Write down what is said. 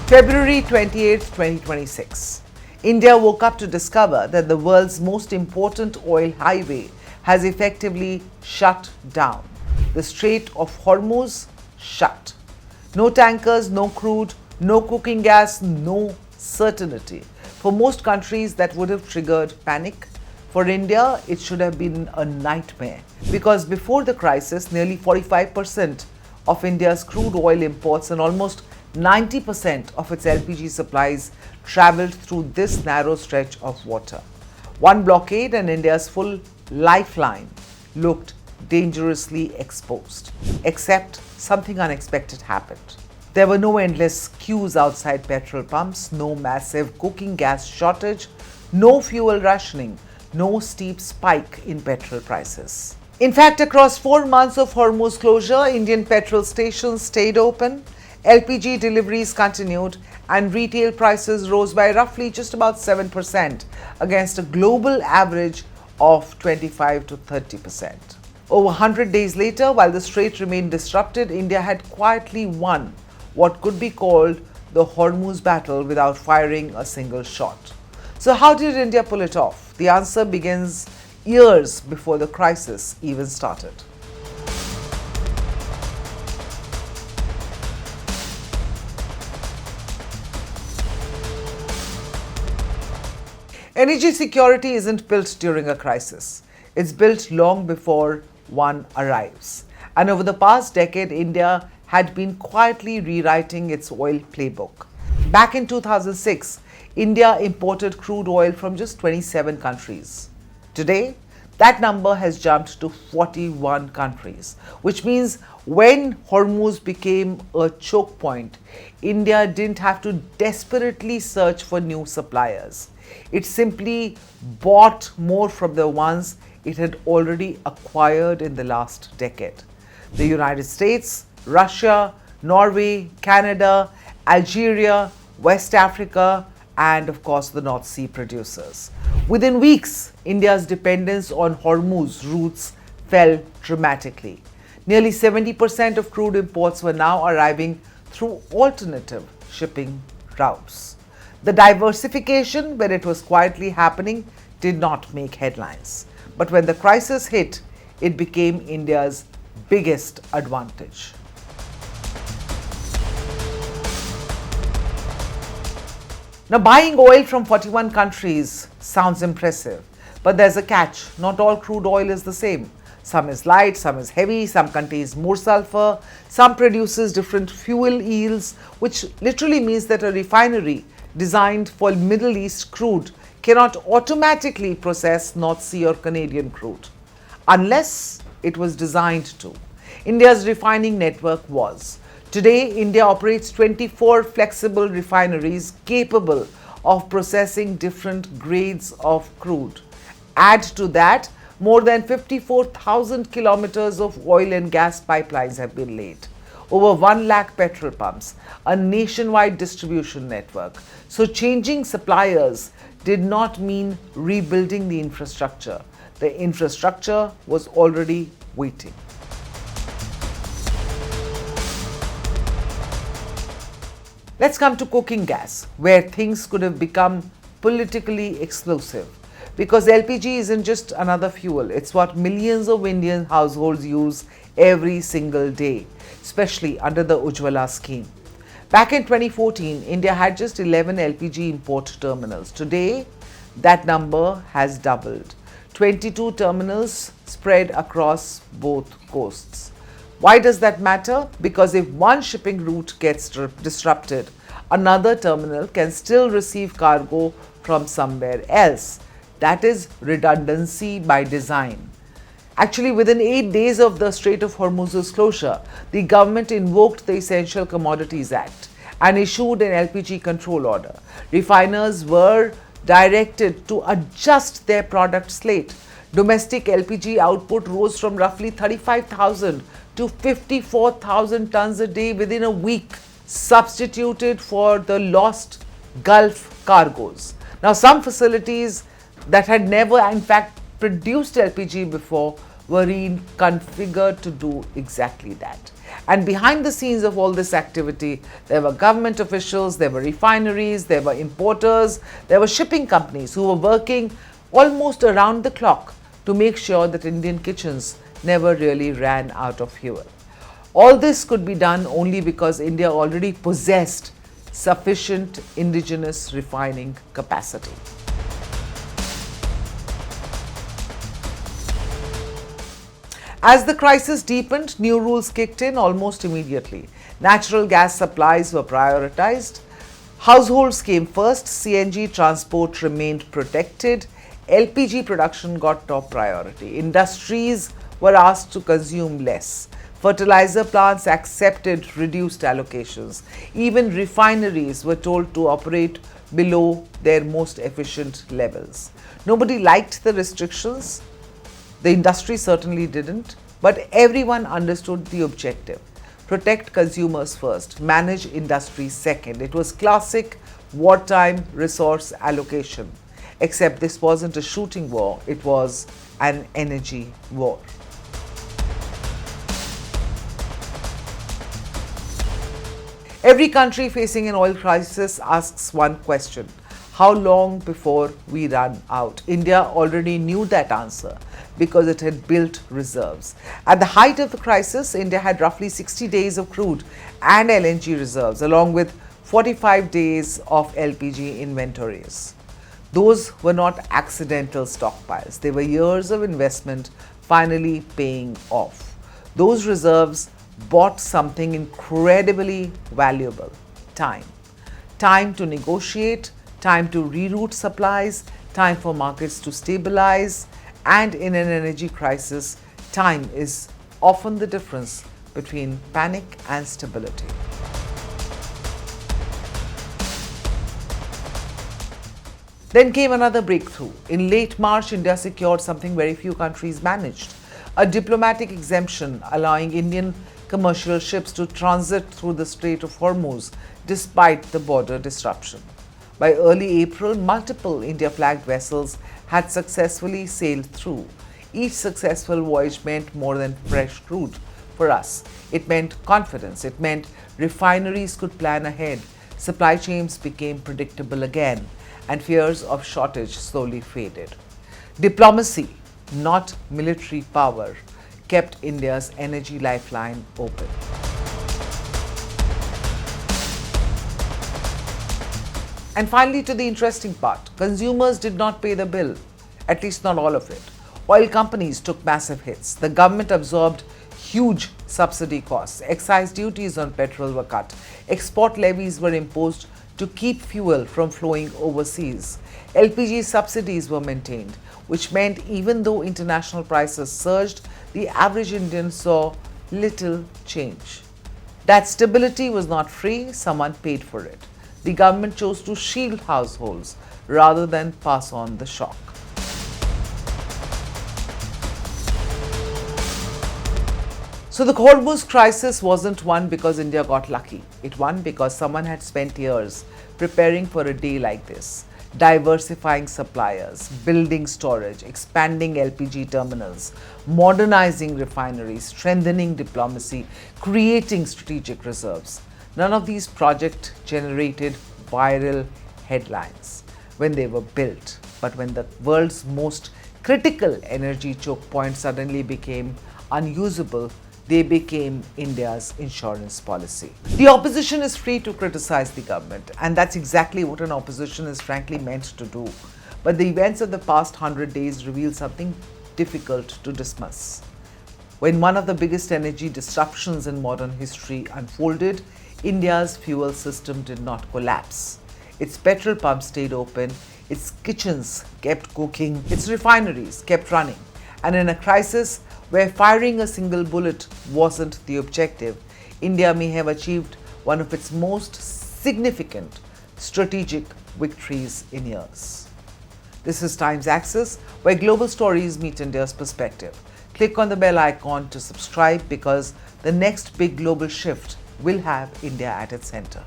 February 28, 2026. India woke up to discover that the world's most important oil highway has effectively shut down. The Strait of Hormuz shut. No tankers, no crude, no cooking gas, no certainty. For most countries, that would have triggered panic. For India, it should have been a nightmare because before the crisis, nearly 45% of India's crude oil imports and almost 90% of its LPG supplies travelled through this narrow stretch of water. One blockade and India's full lifeline looked dangerously exposed. Except something unexpected happened. There were no endless queues outside petrol pumps, no massive cooking gas shortage, no fuel rationing, no steep spike in petrol prices. In fact, across 4 months of Hormuz closure, Indian petrol stations stayed open, LPG deliveries continued, and retail prices rose by roughly just about 7% against a global average of 25 to 30%. Over 100 days later, while the strait remained disrupted, India had quietly won what could be called the Hormuz battle without firing a single shot. So how did India pull it off? The answer begins years before the crisis even started. Energy security isn't built during a crisis. It's built long before one arrives. And over the past decade, India had been quietly rewriting its oil playbook. Back in 2006, India imported crude oil from just 27 countries. Today, that number has jumped to 41 countries, which means when Hormuz became a choke point, India didn't have to desperately search for new suppliers. It simply bought more from the ones it had already acquired in the last decade. The United States, Russia, Norway, Canada, Algeria, West Africa, and of course the North Sea producers. Within weeks, India's dependence on Hormuz routes fell dramatically. Nearly 70% of crude imports were now arriving through alternative shipping routes. The diversification, when it was quietly happening, did not make headlines. But when the crisis hit, it became India's biggest advantage. Now, buying oil from 41 countries sounds impressive, but there's a catch. Not all crude oil is the same. Some is light, some is heavy, some contains more sulfur, some produces different fuel yields, which literally means that a refinery designed for Middle East crude cannot automatically process North Sea or Canadian crude, unless it was designed to. India's refining network was. Today, India operates 24 flexible refineries capable of processing different grades of crude. Add to that, more than 54,000 kilometers of oil and gas pipelines have been laid. Over 1 lakh petrol pumps, a nationwide distribution network. So changing suppliers did not mean rebuilding the infrastructure. The infrastructure was already waiting. Let's come to cooking gas, where things could have become politically explosive. Because LPG isn't just another fuel, it's what millions of Indian households use every single day, especially under the Ujjwala scheme. Back in 2014, India had just 11 LPG import terminals. Today, that number has doubled. 22 terminals spread across both coasts. Why does that matter? Because if one shipping route gets disrupted, another terminal can still receive cargo from somewhere else. That is redundancy by design. Actually, within 8 days of the Strait of Hormuz's closure, the government invoked the Essential Commodities Act and issued an LPG control order. Refiners were directed to adjust their product slate. Domestic LPG output rose from roughly 35,000 to 54,000 tons a day within a week, substituted for the lost Gulf cargoes. Now, some facilities that had never in fact produced LPG before were reconfigured to do exactly that. And behind the scenes of all this activity, there were government officials, there were refineries, there were importers, there were shipping companies who were working almost around the clock to make sure that Indian kitchens never really ran out of fuel. All this could be done only because India already possessed sufficient indigenous refining capacity. As the crisis deepened, new rules kicked in almost immediately. Natural gas supplies were prioritized. Households came first. CNG transport remained protected. LPG production got top priority. Industries were asked to consume less. Fertilizer plants accepted reduced allocations. Even refineries were told to operate below their most efficient levels. Nobody liked the restrictions. The industry certainly didn't, but everyone understood the objective. Protect consumers first, manage industry second. It was classic wartime resource allocation, except this wasn't a shooting war, it was an energy war. Every country facing an oil crisis asks one question: how long before we run out? India already knew that answer because it had built reserves. At the height of the crisis, India had roughly 60 days of crude and LNG reserves, along with 45 days of LPG inventories. Those were not accidental stockpiles. They were years of investment finally paying off. Those reserves bought something incredibly valuable: time. Time to negotiate, time to reroute supplies, time for markets to stabilize, and in an energy crisis, time is often the difference between panic and stability. Then came another breakthrough. In late March, India secured something very few countries managed: a diplomatic exemption allowing Indian commercial ships to transit through the Strait of Hormuz despite the border disruption. By early April, multiple India-flagged vessels had successfully sailed through. Each successful voyage meant more than fresh crude for us. It meant confidence. It meant refineries could plan ahead. Supply chains became predictable again, and fears of shortage slowly faded. Diplomacy, not military power, kept India's energy lifeline open. And finally, to the interesting part, consumers did not pay the bill, at least not all of it. Oil companies took massive hits. The government absorbed huge subsidy costs. Excise duties on petrol were cut. Export levies were imposed to keep fuel from flowing overseas. LPG subsidies were maintained, which meant even though international prices surged, the average Indian saw little change. That stability was not free, someone paid for it. The government chose to shield households rather than pass on the shock. So the Hormuz crisis wasn't won because India got lucky. It won because someone had spent years preparing for a day like this, diversifying suppliers, building storage, expanding LPG terminals, modernizing refineries, strengthening diplomacy, creating strategic reserves. None of these projects generated viral headlines when they were built, but when the world's most critical energy choke point suddenly became unusable, they became India's insurance policy. The opposition is free to criticize the government, and that's exactly what an opposition is frankly meant to do. But the events of the past 100 days reveal something difficult to dismiss. When one of the biggest energy disruptions in modern history unfolded, India's fuel system did not collapse. Its petrol pumps stayed open, its kitchens kept cooking, its refineries kept running. And in a crisis where firing a single bullet wasn't the objective, India may have achieved one of its most significant strategic victories in years. This is Times Axis, where global stories meet India's perspective. Click on the bell icon to subscribe because the next big global shift will have India at its center.